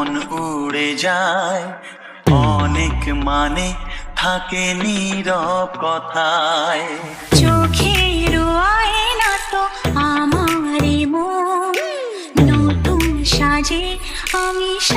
মন উড়ে যায়, অনেক মানে থাকে নীরব কথায়। চোখের আয়না তো আমারই মন, নতুন সাজে আমি